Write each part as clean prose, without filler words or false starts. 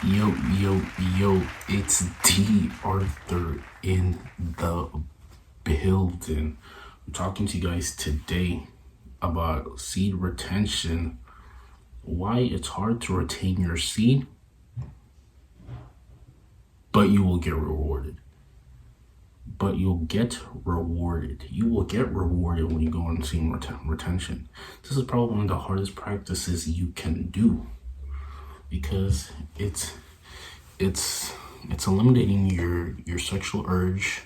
Yo, yo, yo, it's D.Arthur in the building. I'm talking to you guys today about seed retention, why it's hard to retain your seed, but you will get rewarded. But you'll get rewarded. You will get rewarded when you go on seed retention. This is probably one of the hardest practices you can do because it's eliminating your sexual urge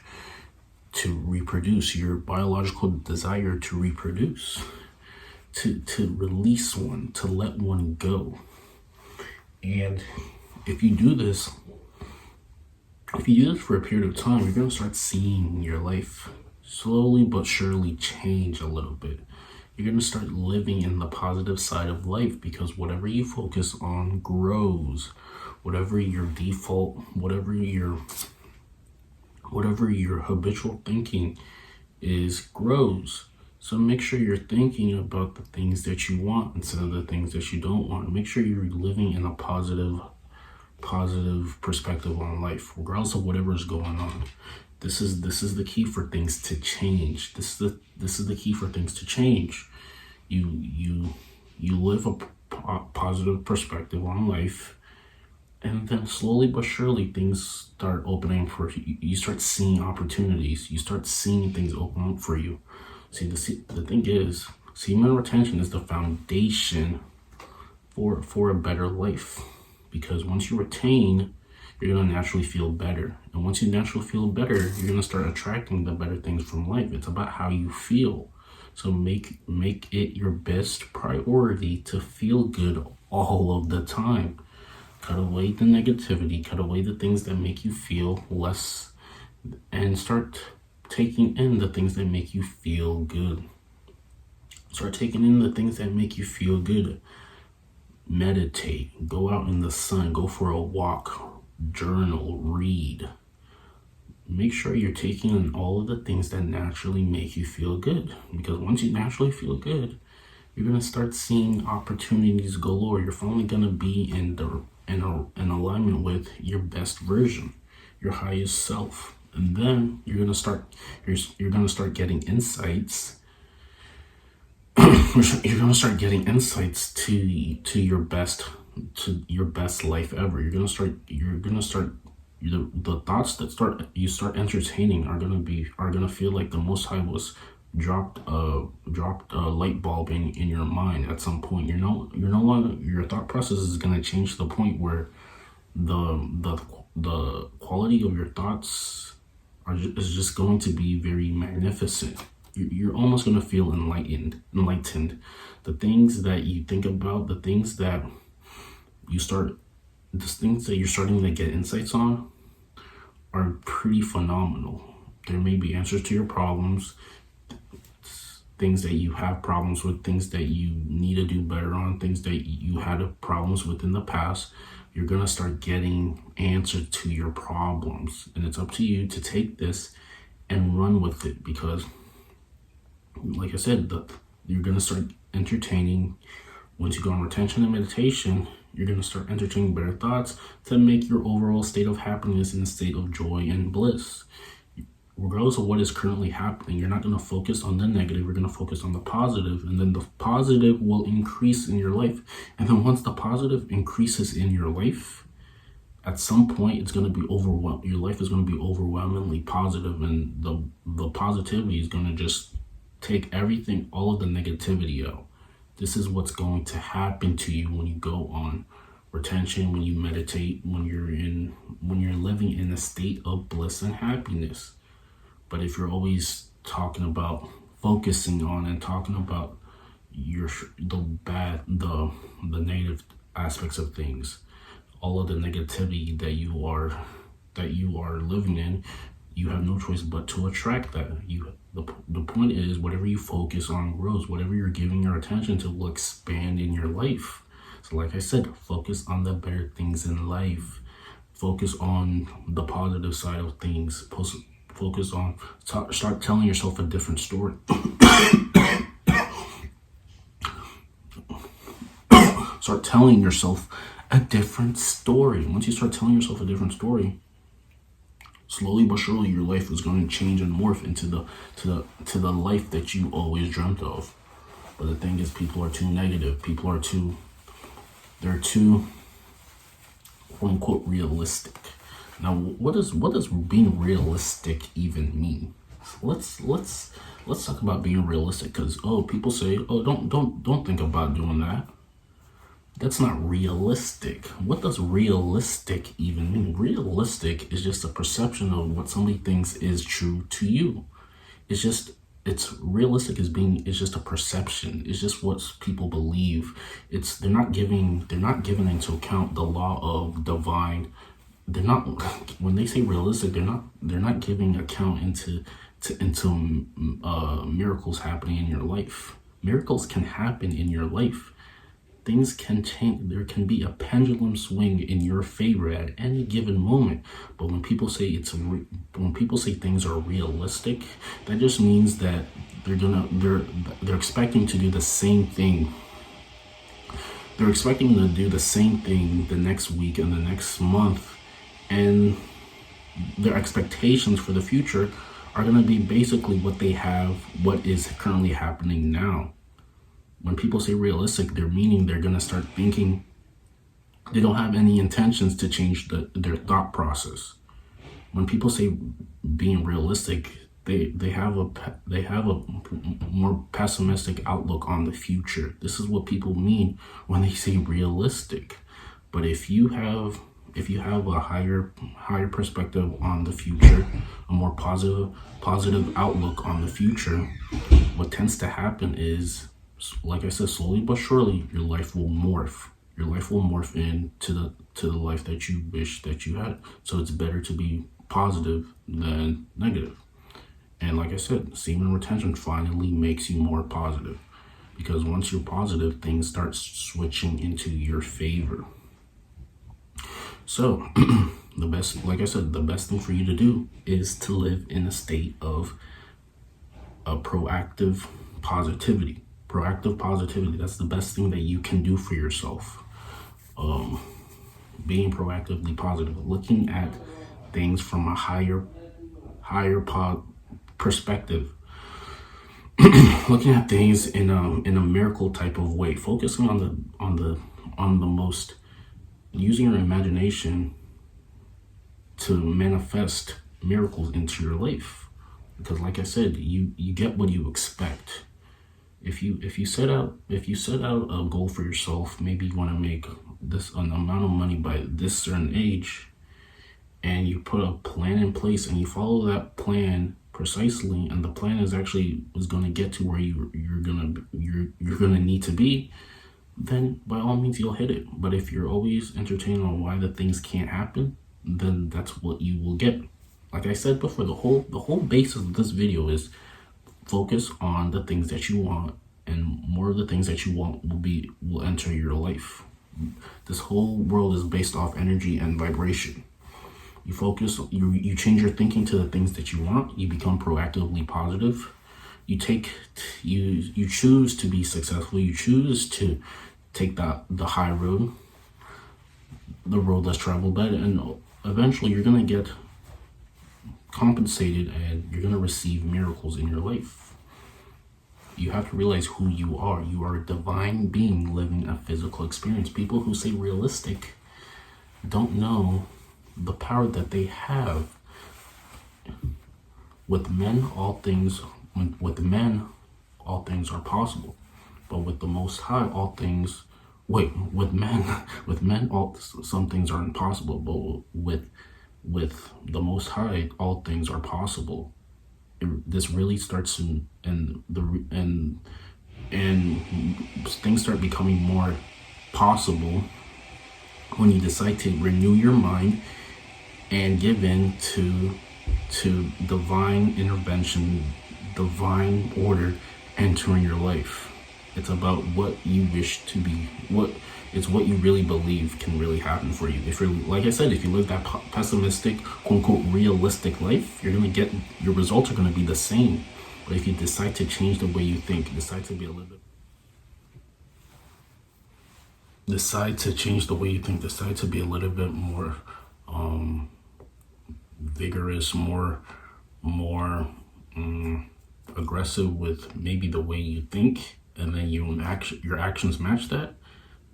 to reproduce, your biological desire to reproduce, to release one, to let one go. And if you do this for a period of time, you're going to start seeing your life slowly but surely change a little bit. You're going to start living in the positive side of life because whatever you focus on grows. Whatever your default, whatever your habitual thinking is, grows. So make sure you're thinking about the things that you want instead of the things that you don't want. Make sure you're living in a positive perspective on life, regardless of whatever is going on. This is the key for things to change. This is the key for things to change. You live a positive perspective on life, and then slowly but surely things start opening for you. You start seeing opportunities. You start seeing things open up for you. See, the thing is, semen retention is the foundation for a better life. Because once you retain, you're going to naturally feel better. And once you naturally feel better, you're going to start attracting the better things from life. It's about how you feel. So make it your best priority to feel good all of the time. Cut away the negativity, cut away the things that make you feel less, and start taking in the things that make you feel good. Start taking in the things that make you feel good. Meditate, go out in the sun, go for a walk, journal, read. Make sure you're taking in all of the things that naturally make you feel good. Because once you naturally feel good, you're going to start seeing opportunities galore. You're finally going to be in alignment with your best version, your highest self. And then you're going to start getting insights. You're going to start getting insights to your best life ever. You're going to start the thoughts that you start entertaining are going to feel like the Most High was dropped a light bulb in your mind at some point. You're no longer, your thought process is going to change to the point where the quality of your thoughts is just going to be very magnificent. You're almost going to feel enlightened. The things that you think about, the things that you're starting to get insights on are pretty phenomenal. There may be answers to your problems, things that you have problems with, things that you need to do better on, things that you had problems with in the past. You're going to start getting answers to your problems. And it's up to you to take this and run with it because, like I said, you're going to start entertaining. Once you go on retention and meditation, you're going to start entertaining better thoughts to make your overall state of happiness in a state of joy and bliss. Regardless of what is currently happening, you're not going to focus on the negative. You're going to focus on the positive, and then the positive will increase in your life. And then once the positive increases in your life, at some point it's going to be overwhelmed. Your life is going to be overwhelmingly positive, and the positivity is going to just take everything, all of the negativity out. This is what's going to happen to you when you go on retention, when you meditate, when you're living in a state of bliss and happiness. But if you're always talking about focusing on and talking about the negative aspects of things, all of the negativity that you are living in, you have no choice but to attract that. The point is, whatever you focus on grows. Whatever you're giving your attention to will expand in your life. So like I said, focus on the better things in life. Focus on the positive side of things. Focus on, start telling yourself a different story. Start telling yourself a different story. Once you start telling yourself a different story, slowly but surely your life is going to change and morph into the life that you always dreamt of. But the thing is, people are too negative. They're too quote unquote realistic. Now, what does being realistic even mean? Let's talk about being realistic, because people say, don't think about doing that. That's not realistic. What does realistic even mean? Realistic is just a perception of what somebody thinks is true to you. It's just a perception. It's just what people believe. They're not giving into account the law of divine. They're not, when they say realistic, they're not giving account into miracles happening in your life. Miracles can happen in your life. Things can change. There can be a pendulum swing in your favor at any given moment. But when people say things are realistic, that just means that they're expecting to do the same thing. They're expecting to do the same thing the next week and the next month, and their expectations for the future are going to be basically what is currently happening now. When people say realistic, they're meaning they're going to start thinking. They don't have any intentions to change their thought process. When people say being realistic, they have a more pessimistic outlook on the future. This is what people mean when they say realistic. But if you have a higher perspective on the future, a more positive outlook on the future, what tends to happen is, like I said, slowly but surely, your life will morph. Your life will morph into the life that you wish that you had. So it's better to be positive than negative. And like I said, semen retention finally makes you more positive, because once you're positive, things start switching into your favor. So the best thing for you to do is to live in a state of a proactive positivity. That's the best thing that you can do for yourself. Being proactively positive, looking at things from a higher perspective, looking at things in a miracle type of way, focusing on the most, using your imagination to manifest miracles into your life. Because like I said, you get what you expect. If you set out a goal for yourself, maybe you want to make an amount of money by this certain age, and you put a plan in place and you follow that plan precisely, and the plan is going to get to where you're gonna need to be, then by all means you'll hit it. But if you're always entertaining on why the things can't happen, then that's what you will get. Like I said before, the whole basis of this video is focus on the things that you want, and more of the things that you want will enter your life. This whole world is based off energy and vibration. You focus, you change your thinking to the things that you want, you become proactively positive. You choose to be successful, you choose to take the high road, the road less traveled by, and eventually you're gonna get compensated and you're gonna receive miracles in your life. You have to realize who you are. You are a divine being living a physical experience. People who say realistic don't know the power that they have. With men, all things are possible. But with the Most High, some things are impossible. But with the Most High, all things are possible. This really starts and things start becoming more possible when you decide to renew your mind and give in to divine intervention, divine order entering your life. It's about what you wish to be, what you really believe can really happen for you. If you're, like I said, if you live that pessimistic, quote unquote, realistic life, your results are going to be the same. But if you decide to change the way you think, decide to be a little bit. decide to change the way you think. Decide to be a little bit more vigorous, more aggressive with maybe the way you think, and then your actions match that.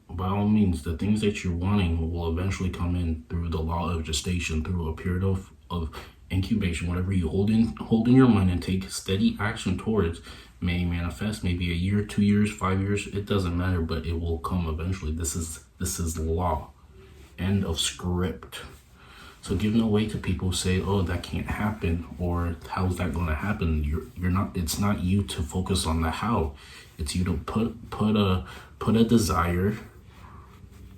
By all means, the things that you're wanting will eventually come in through the law of gestation, through a period of incubation. Whatever you hold in your mind and take steady action towards may manifest, maybe a year, 2 years, 5 years, it doesn't matter, but it will come eventually. This is law. End of script. So give no weight to people who say, oh, that can't happen, or how's that going to happen? You're not, it's not you to focus on the how. It's you to put a desire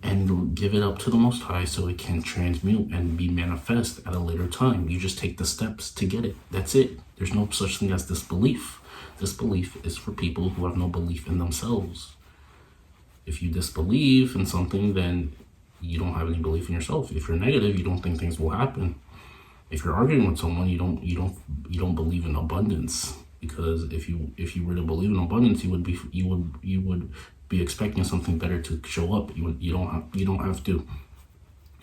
and give it up to the Most High so it can transmute and be manifest at a later time. You just take the steps to get it. That's it. There's no such thing as disbelief. Disbelief is for people who have no belief in themselves. If you disbelieve in something, then you don't have any belief in yourself. If you're negative, you don't think things will happen. If you're arguing with someone, you don't believe in abundance. Because if you were to believe in abundance, you would be expecting something better to show up. You don't have to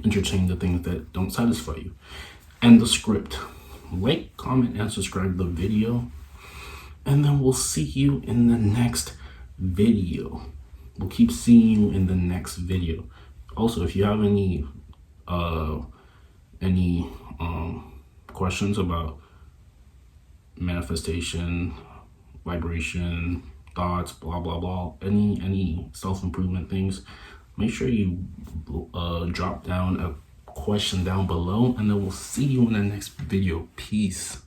entertain the things that don't satisfy you. And the script. Like, comment, and subscribe to the video. And then we'll see you in the next video. We'll keep seeing you in the next video. Also, if you have any questions about manifestation, vibration, thoughts, blah blah blah, any self-improvement things, make sure you drop down a question down below, and then we'll see you in the next video. Peace.